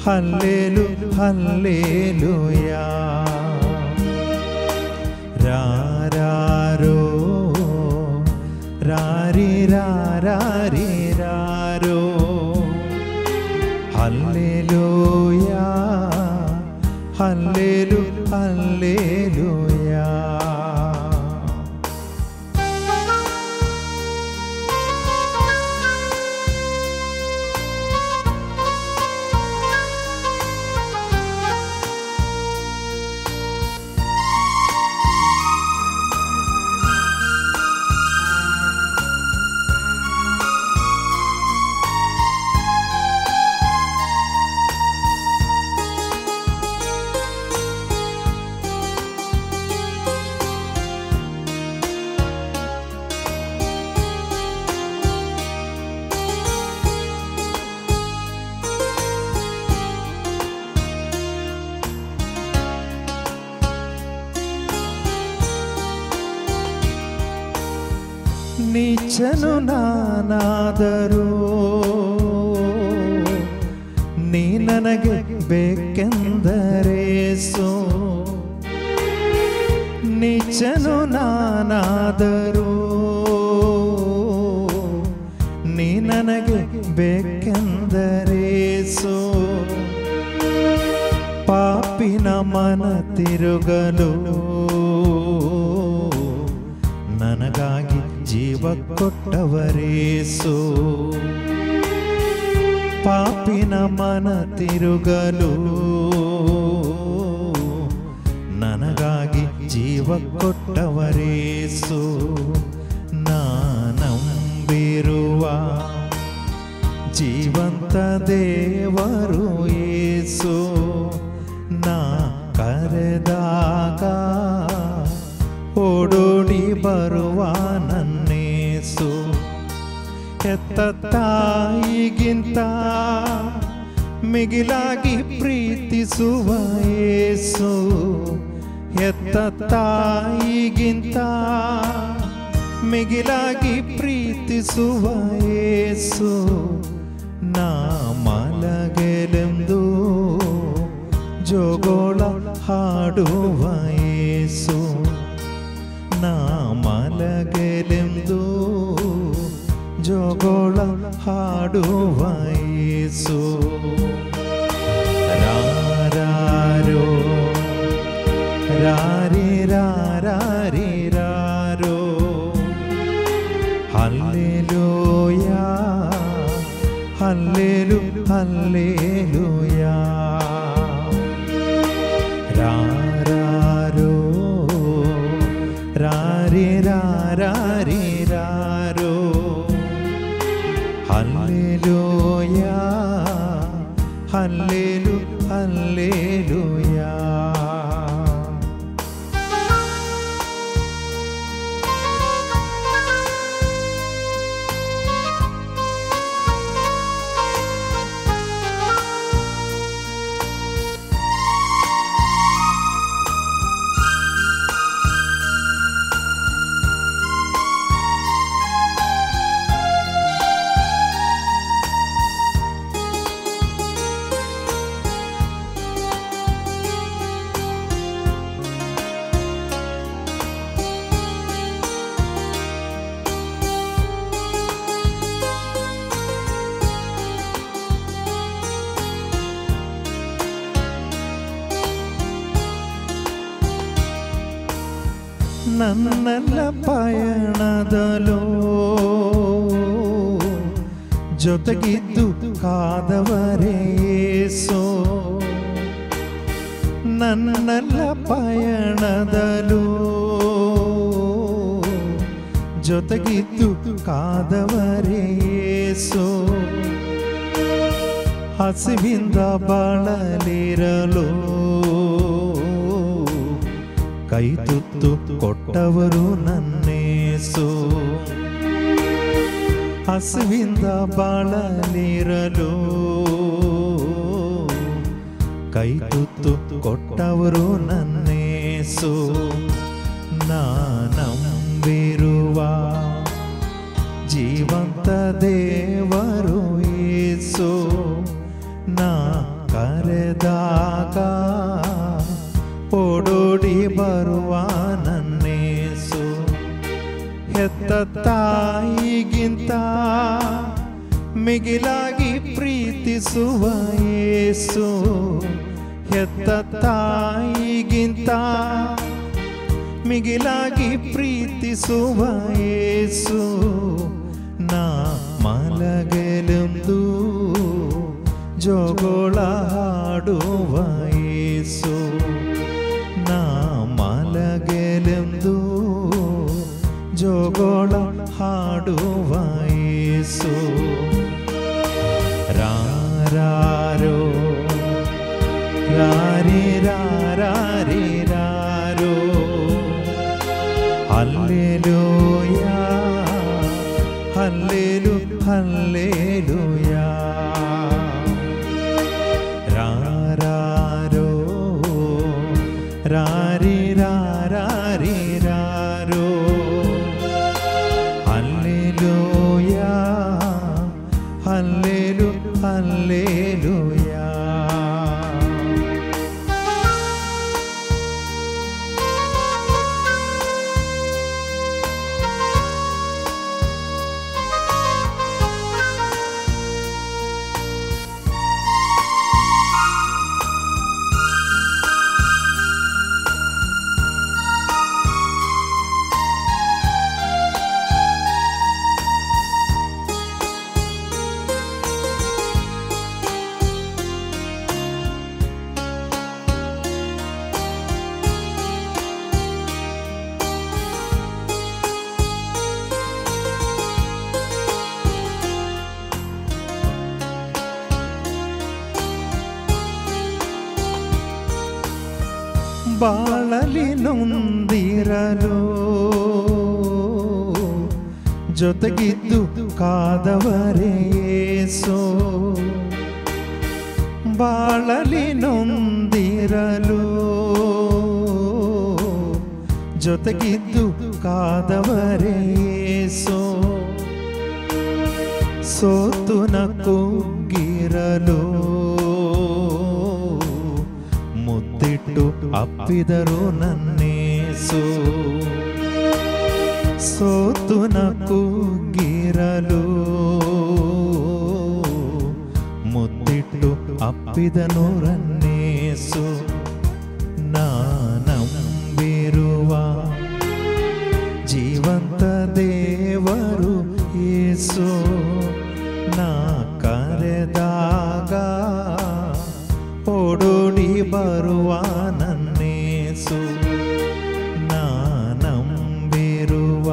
ಹಲ್ಲೆಲು ಹಲ್ಲೆಲೂಯಾ ರಾರಾರೋ ರಾರಿ ರಾರಿ ರಾರೋ ಹಲ್ಲೆಲೂಯಾ ಹಲ್ಲೆಲು ಹಲ್ಲೆಲೂಯಾ ನೀಚನು ನಾನಾದರೂ ನೀ ನನಗೆ ಬೇಕೆಂದರೇಸು ನೀಚನು ನಾನಾದರೂ ನೀ ನನಗೆ ಬೇಕೆಂದರೇಸು ಪಾಪಿನ ಮನ ತಿರುಗಲು ನನಗಾಗಿ ಜೀವ ಕೊಟ್ಟವರೇಸು ಪಾಪಿನ ಮನ ತಿರುಗಲು ನನಗಾಗಿ ಜೀವ ಕೊಟ್ಟವರೇಸು ನಂಬಿರುವ ಜೀವಂತ ದೇವರು ಯೇಸು ನಾ ಕರೆದಾಗ ಓಡೋಡಿ ಬರುವ ನನ್ನೇಸು ಹೆತ್ತ ತಾಯಿಗಿಂತ ಮಿಗಿಲಾಗಿ ಪ್ರೀತಿಸುವ ಯೇಸು ಹೆತ್ತ ತಾಯಿಗಿಂತ ಮಿಗಿಲಾಗಿ ಪ್ರೀತಿಸುವ ಯೇಸು ನಾ ಮಲಗಲೆಂದು ಜೋಗೋಳ ಹಾಡುವ ಯೇಸು ನಾ ಮಲಗಲೆಂದು ಜೋಗೋಳ ಹಾಡುವ ಯೇಸು ರಾರಾರೋ ರಾರಿ ರಾರಿ ರಾರೋ ಹಲ್ಲೆಲೂಯಾ ಹಲ್ಲೆಲು ಹಲ್ಲೆಲೂಯಾ ರಾರಾರೋ ರಾರಿ ರಾರಿ ರಾರೋ ಹಲ್ಲೆಲೂಯಾ ಹಲ್ಲೆಲು ಹಲ್ಲೆಲೂಯಾ ನನ್ನೆಲ್ಲ ಪಯಣದಲೋ ಜೊತೆಗಿದ್ದು ಕಾದವರೇ ಯೇಸು. ನನ್ನೆಲ್ಲ ಪಯಣದಲೋ ಜೊತೆಗಿದ್ದು ಕಾದವರೇ ಯೇಸು. ಹಸಿವಿಂದ ಬಾಳಲಿರಲು ಕೈ ತುತ್ತು ಕೊಟ್ಟವರು ನನ್ನೇಸು. ಹಸಿವಿಂದ ಬಾಳಲಿರಲು ಕೈ ತುತ್ತು ಕೊಟ್ಟವರು ನನ್ನೇಸು. ನಾನಂಬಿರುವ ಜೀವಂತ ದೇವರು ಯೇಸು. ನಾ ಕರೆದಾಗ ಓಡೋಡಿ ಬರುವ ನನ್ನೇಸು. ಹೆತ್ತ ತಾಯಿಗಿಂತ ಮಿಗಿಲಾಗಿ ಪ್ರೀತಿಸುವ ಯೇಸು. ಹೆತ್ತ ತಾಯಿಗಿಂತ ಮಿಗಿಲಾಗಿ ಪ್ರೀತಿಸುವ ಯೇಸು. ನಾ ಮಲಗಲೆಂದು ಜೋಗೋಳ ಹಾಡುವ ಯೇಸು. ನಾ ಮಲಗಲೆಂದು ಜೋಗೋಳ ಹಾಡುವ ಯೇಸು. ರಾರಾರೋ ರಾರಿ ರಾರಿ ರಾರೋ ಹಲ್ಲೆಲೂಯಾ ಹಲ್ಲೆಲು ಹಲ್ಲೆಲೂಯಾ. ರಾರಾರೋ ರಾರಿ ರಾರಿ ರಾರೋ ಹಲ್ಲೆಲೂಯಾ ಹಲ್ಲೆಲು ಹಲ್ಲೆಲೂಯಾ. ಬಾಳಲಿ ನೊಂದಿರಲು ಜೊತೆಗಿದ್ದು ಕಾದವರೇ ಯೇಸು. ಬಾಳಲಿ ನೊಂದಿರಲು ಜೊತೆಗಿದ್ದು ಕಾದವರೇ ಯೇಸು. ಸೋತು ನಕ್ಕುಗಿರಲು ಮುದ್ದಿಟ್ಟು ಅಪ್ಪಿದರು ನನ್ನೇಸು. ಸೋತು ನಕ್ಕುಗಿರಲು ಮುದ್ದಿಟ್ಟು ಅಪ್ಪಿದನು ನನ್ನೇಸು. ನಾನಂಬಿರುವ ಜೀವಂತ ದೇವರು ಯೇಸು. ನಾ ಕರೆದಾಗ ಓಡೋಡಿ ಬರುವ ನನ್ನೇಸು. ನಾನಂಬಿರುವ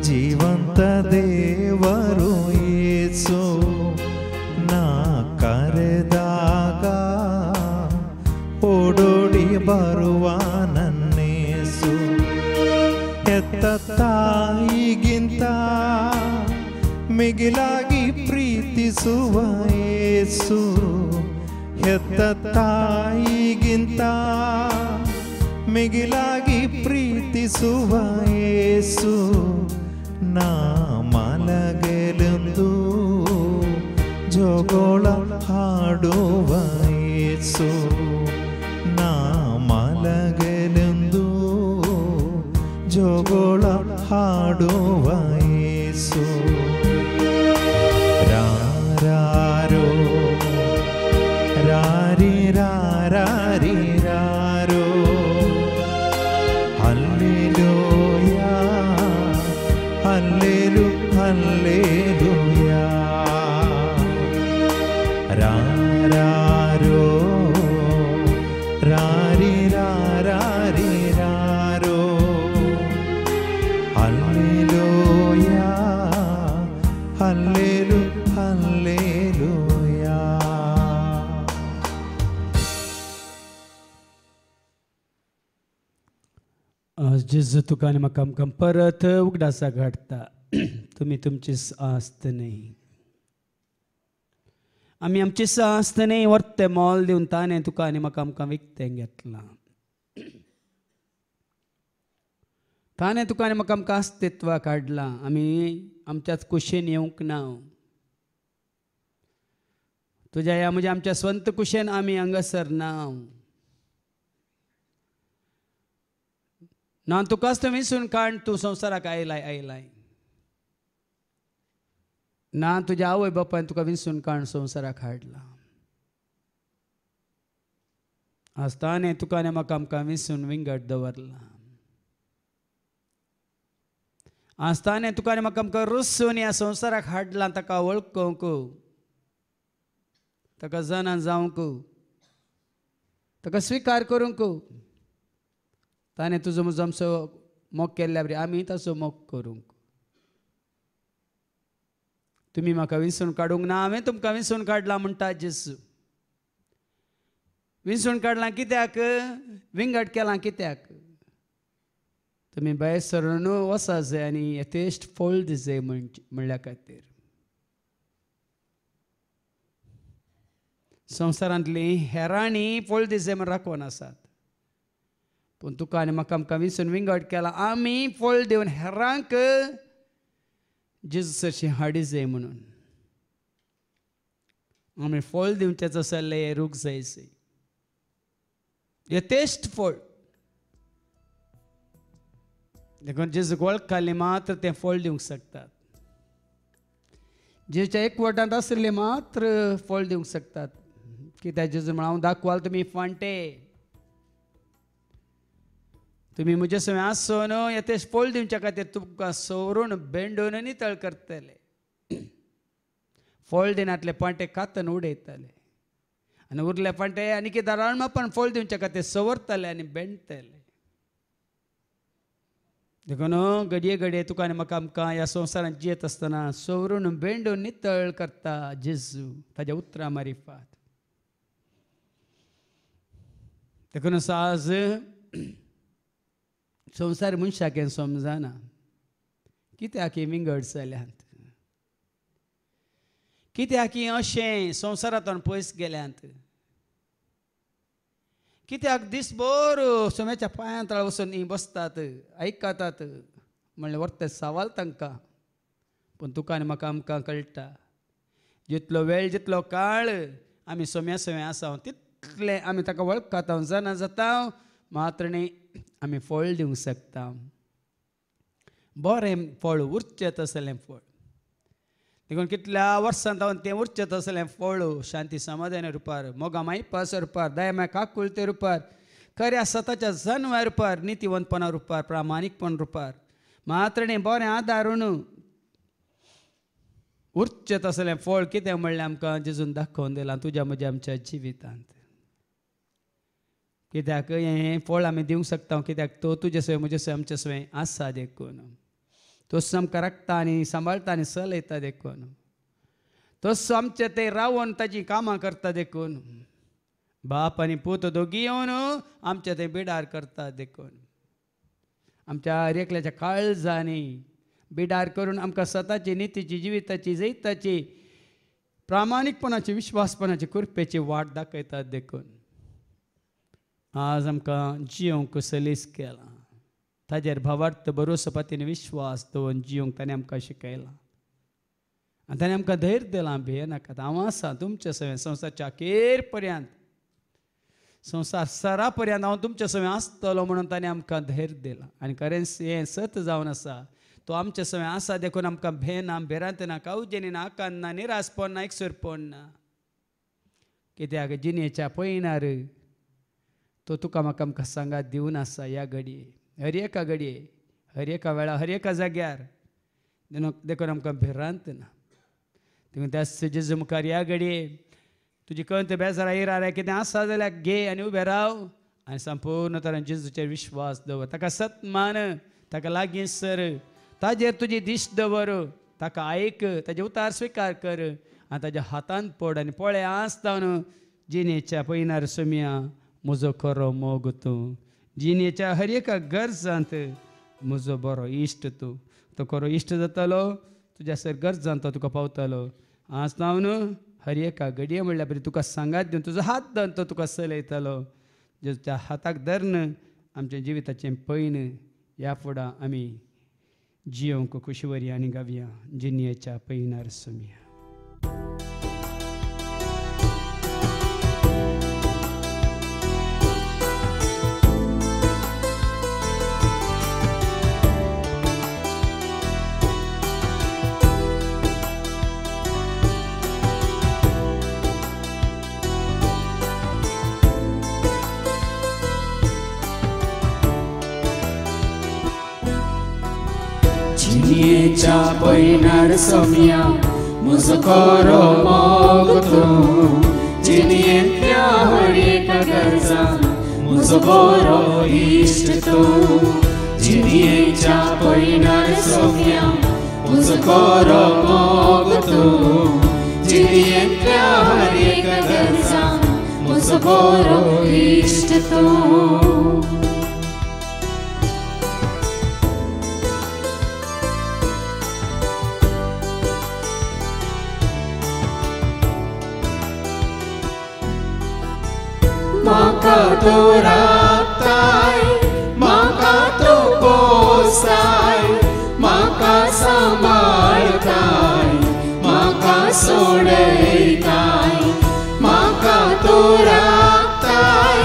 ಜೀವಂತ ದೇವರು ಯೇಸು. ನಾ ಕರೆದಾಗ ಓಡೋಡಿ ಬರುವ ನನ್ನೇಸು. ಹೆತ್ತ ತಾಯಿಗಿಂತ ಮಿಗಿಲಾಗಿ ಪ್ರೀತಿಸುವ ಯೇಸು. ಹೆತ್ತ ತಾಯಿಗಿಂತ ಮಿಗಿಲಾಗಿ ಪ್ರೀತಿಸುವ ಯೇಸು. ನಾ ಮಲಗಲೆಂದು ಜೋಗೋಳ ಹಾಡುವ ಯೇಸು. ನಾ ಮಲಗಲೆಂದು ಜೋಗೋಳ ಹಾಡುವ ಯೇಸು. ರಾರಾರೋ ರಾರಿ ರಾರಿ ರಾರೋ ಹಲ್ಲೆಲೂಯಾ Hallelujah, Hallelujah, Hallelujah. आज जेजू तुका आनी म्हाका आमकां परत उगडासा घडटा. तुमी तुमची आस्त न्ही. आमी आमची सास्त न्ही व्हरते मोल दिवन ताणें तुका आनी म्हाका आमकां विकतें घेतलां. ताणें तुका आनी म्हाका आमकां अस्तित्वा काडलां. आमी आमच्याच कुशेन येवंक ना. तुज्या ह्या म्हज्या आमच्या स्वंत कुशेन आमी हांगासर ना. ना तुकाच तो विसरून काड तूं संवसाराक आयलाय. ना तुज्या आवय बापायन तुका विसरून काडून संवसाराक हाडला. आज ताणें तुका आनी म्हाका आमकां विसरून विंगड दवरला. आज ताणें तुका आनी म्हाका आमकां रुसून ह्या संवसाराक हाडला. ताका वळखूंक, ताका जाणा जावंक, ताका स्विकार करूंक. ताणें तुजो म्हजो आमचो मोग केल्ल्या बरी आमी ताचो मोग करूंक. तुमी म्हाका विसरून काडूंक ना, हांवें तुमकां विसरून काडलां म्हणटा जेजू. विसरून काडलां कित्याक? विंगड केलां कित्याक? तुमी भायर सरून वसा जाय आनी यथेश्ट फळ दिसय म्हणल्या खातीर. संवसारांतली हेरांनी फळ दिसय म्हण राखून आसात. पूण तुका आनी म्हाका आमकां विसरून विंगड केलां. आमी फळ दिवन हेरांक जेजूची हाडी जाय म्हणून. आमी फळ दिवचेच आसले रूख जायचे. यथेश्ट फळ. देखून जेजूक वळखले मात्र ते फळ दिवंक शकतात. जेजूच्या एकवटांत आसले मात्र फळ दिवंक शकतात. कित्याक जेजू म्हण हांव दाखवाल तुमी फांटे. तुमी म्हजे सवय आसून यथेश्ट फळ दिवच्या खातीर तुमकां सवरून बेंडून नितळ करतले. फळ दिनातले पांटे कातन उडयतले आनी उरले पांटे आनी कितें राळमापण फळ दिवच्या खातीर सवरतले आनी बेंडतले. देखून घडये घडये तुका आनी म्हाका आमकां ह्या संवसारांत जियेत आसतना सवरून बेंडून नितळ करता जेजू ताज्या उतरां मारिफात. देखून आज संवसार मनशाक हें समजना कित्याक ही विंगड जाल्यांत. कित्याक अशें संवसारांतून पयस गेल्यांत. कित्याक दिसभर सोम्याच्या पांयां तळा वचून बसतात आयकतात म्हणलें व्हरते सवाल तांकां. पूण तुका आनी म्हाका आमकां कळटा जितलो वेळ जितलो काळ आमी सोम्या सवय आसा तितले आमी ताका वळखात जाणा जाता मात्र न्ही आमी फळ दिवंक शकता. बरें फळ उरचें तसलें फळ. देखून कितल्या वर्सांत हांव तें उरचें तसलें फळ शांती समाधान रुपार मोगा मायपास रुपार दया माय काकुळते रुपार खऱ्या सताच्या जन्मा रुपार नितीवंतपणा रुपार प्रामाणीकपण रुपार मात्र न्ही बरें आदारून उरचें तसलें फळ कितें म्हणलें आमकां जेजून दाखोवन दिलां तुज्या म्हज्या आमच्या जिवितांत. कित्याक हें फळ आमी दिवंक शकता कित्याक तो तुजे सवय म्हजे सवय आमचे सवय आसा देखून. तोच आमकां राखता आनी सांबाळटा आनी चलयता देखून. तोच आमचे ते रावून ताची कामां करता देखून. बाप आनी पूत दोगी येवन आमचे ते बिडार करता देखून. आमच्या हर एकल्याच्या काळजांनी बिडार करून आमकां स्वताची नितीची जिविताची जैताची प्रामाणीकपणाची विश्वासपणाची कृपेची वाट दाखयतात देखून. आज आमकां जियोंक सलीस केला. ताजेर भावार्थ भरोसोपातीन विश्वास दवरून जियोंक ताणें आमकां शिकयलां. आनी ताणें आमकां धैर्य दिलां भियेनाकात हांव आसा तुमचे सवय संवसारच्या अखेर पर्यंत संवसार सरा पर्यंत हांव तुमचे सवय आसतलो म्हणून ताणें आमकां धैर्य दिलां. आनी खरेंच हें सत जावन आसा तो आमचे सवय आसा देखून आमकां भेना भिरांत ना कावजेनी ना आकांत ना निरासपण ना एकसुरपण ना. कित्याक जिणेच्या पयणार तो तुका म्हाका आमकां सांगात दिवन आसा ह्या घडये हर एका घडये हर एका वेळार हर एका जाग्यार देखून आमकां भिरांत ना. देखून त्या जेजू मुखार ह्या घडये तुजी कंत बेजार येयरा कितें आसा जाल्यार घे आनी उबें राव आनी संपूर्ण तरेन जेजूचेर विश्वास दवर. ताका सत मान ताका लागीं सर ताजेर तुजी दिश्ट दवर ताका आयक ताजे उतार स्विकार कर आनी ताज्या हातान पड आनी पळे आसतावन जिणेच्या पैनार सोम्या म्हजो खरो मोग तूं जिणेच्या हर एका गरजांत म्हजो बरो इश्ट तूं तो खरो इश्ट जातालो तुज्या सर गरजांत तो तुका पावतालो आसतावन हर एका घडये म्हणल्यार बरी तुका सांगात दिवन तुजो हात धरून तो तुका चलयतालो ज्या हाताक धरून आमच्या जिविताचें पैन ह्या फुडां आमी जियोंक खुशवरी आनी गावया जिणेच्या पैनार सोम्या जिणेच्या पैनार सोम्या म्हजो खरो मोग तूं जिणेंतल्या हर एका गरजांत म्हजो बरो इश्ट तूं जिणेच्या पैनार सोम्या म्हजो खरो मोग तूं जिणेंतल्या हर एका गरजांत म्हजो बरो इश्ट तूं म्हाका तूं राखताय म्हाका तूं पोसताय म्हाका सांबाळताय म्हाका सोडयताय म्हाका तूं राखताय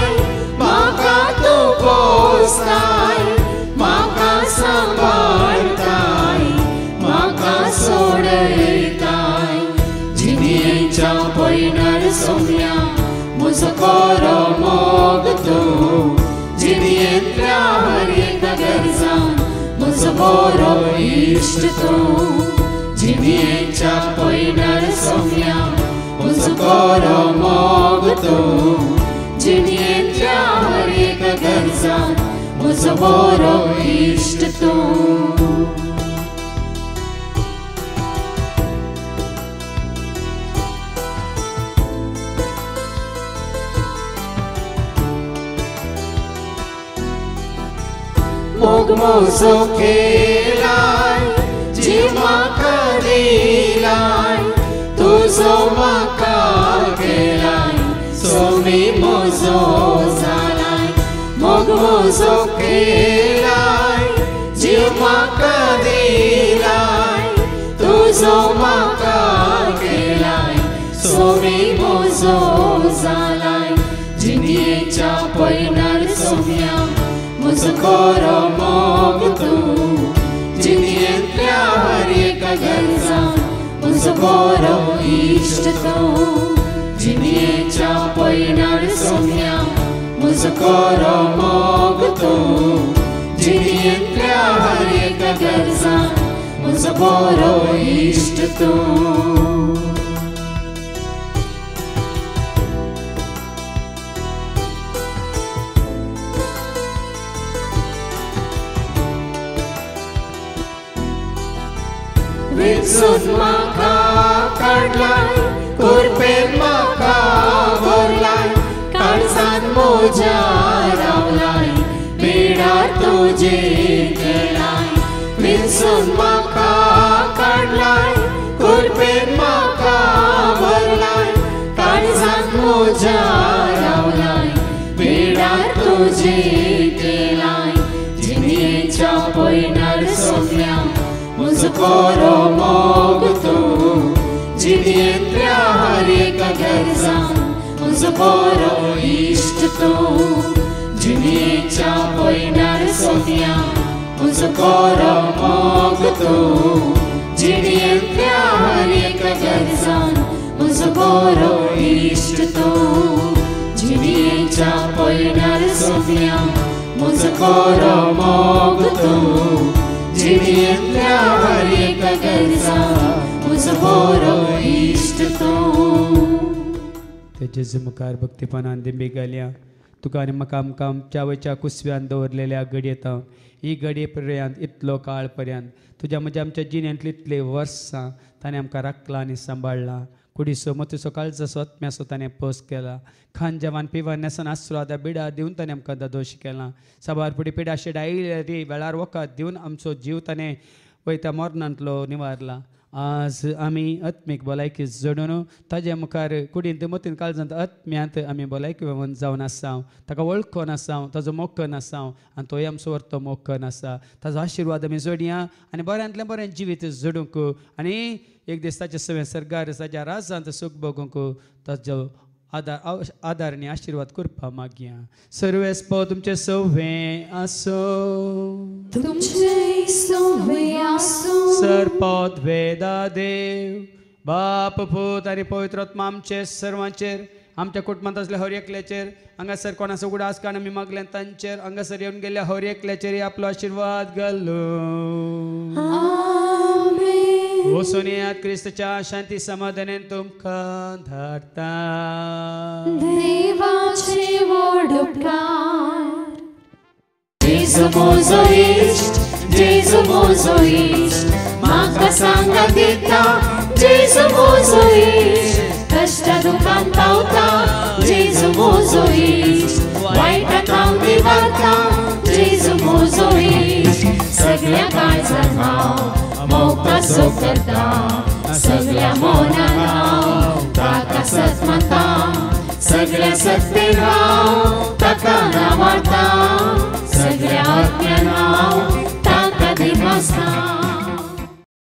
म्हाका तूं पोसताय म्हाका सांबाळताय म्हाका सोडयताय जिणेच्या पैनार सोम्या म्हजो खरो मोग तूं जिणेंतल्या हर एका गरजांत म्हजो बरो इश्ट तूं जिणेच्या पैनार सोम्या म्हजो खरो मोग तूं जिणेंतल्या हर एका गरजांत म्हजो बरो इश्ट तूं मोग म्हजो केलाय जीव म्हाका दिलाय तुजो म्हाका केलाय सोमी म्हजो जालाय मोग म्हजो केलाय जीव म्हाका दिलाय तुजो म्हाका केलाय सोमी म्हजो जालाय जिणेच्या पैनार सोम्या म्हजो खरो मोग तूं जिणेंतल्या हर एका गरजांत म्हजो बरो इश्ट तूं जिणेच्या पैनार सोम्या म्हजो खरो मोग तूं जिणेंतल्या हर एका गरजांत म्हजो बरो इश्ट तूं वेचून म्हाका काडलाय कुरपेन म्हाका भरलाय काळजांत म्हज्या रावलाय बेडार तुजे केलाय वेचून म्हाका काडलाय कुरपेन म्हाका भरलाय काळजांत म्हज्या रावलाय बेडार तुजे केलाय जिणेच्या पैनार सोम्या म्हजो खरो मोग तूं जिणेंतल्या हर एका गरजांत म्हजो बरो इश्ट तूं जिणेच्या पैनार सोम्या म्हजो खरो मोग तूं जिणेंतल्या हर एका गरजांत म्हजो बरो इश्ट तूं जिणेच्या पैनार सोम्या म्हजो खरो मोग तूं जिणेंतल्या हर एका गरजांत म्हजो बरो इश्ट तूं तेजे मुखार भक्तीपणान दिंबी घालया तुका आनी म्हाका आमकां आमच्या वयच्या कुसव्यान दवरलेल्या घडयेंत ही घडये पर्यंत इतलो काळ पर्यंत तुज्या म्हज्या आमच्या जिणेंतली इतले वर्सां ताणें आमकां राखला आनी सांबाळला कुडीसो मतीचो काळजाचो आत्म्याचो ताणें पोस केला खान जेवण पिवण नेसन आस्वादा बिडा दिवन ताणें आमकां दादोश केला साबार फुडें पिडा शेडा रे वेळार वखद दिवन आमचो जीव ताणें वयता मरणांतलो निवारला आज आमी आत्मीक भलायकी जडून ताजे मुखार कुडींत मतीन काळजांत आत्म्यांत आमी भलायकी वेवन जावन आसांव ताका वळखून आसांव ताजो मोखन आसांव आनी तोय आमचो व्हरतो मोखन आसा ताजो आशिर्वाद आमी जोडया आनी बऱ्यांतलें बरें जिवीत जडूंक आनी एक दीस ताचे सवें सरगार ताच्या राजांत सूख भोगूंक ताजो आदार आनी आशिर्वाद करपा मागया सर्वेस्पो तुमचे सवे आसो तुमचे सवे आसो सरपद वेदा देव बाप पूत आनी पवित्र आत्मा आमचे सर्वांचेर आमच्या कुटुंबांत असल्या हर एकल्याचेर हांगासर कोणाचो उगडास काण आमी मागलें तांचेर हांगासर येवन गेल्या हर एकल्याचेर आपलो आशिर्वाद घालो वचून येयात क्रिस्ताच्या शांती समाधानान तुमकां धाडटा देवाचे व्हड उपकार जेजू म्हजो इश्ट जेजू म्हजो इश्ट म्हाका सांगा दिता जेजू म्हजो इश्ट कश्ट दुखांत पावता जेजू म्हजो इश्ट वायटांत हांव निवारता जेजू म्हजो इश्ट सगळ्या काळजान हांव मोगाचो करता सगळ्या मोनान हांव ताका सत मानता सगळ्या सत्तेन हांव ताका नावाडटा सगळ्या आत्म्यान हांव ताका दिवसता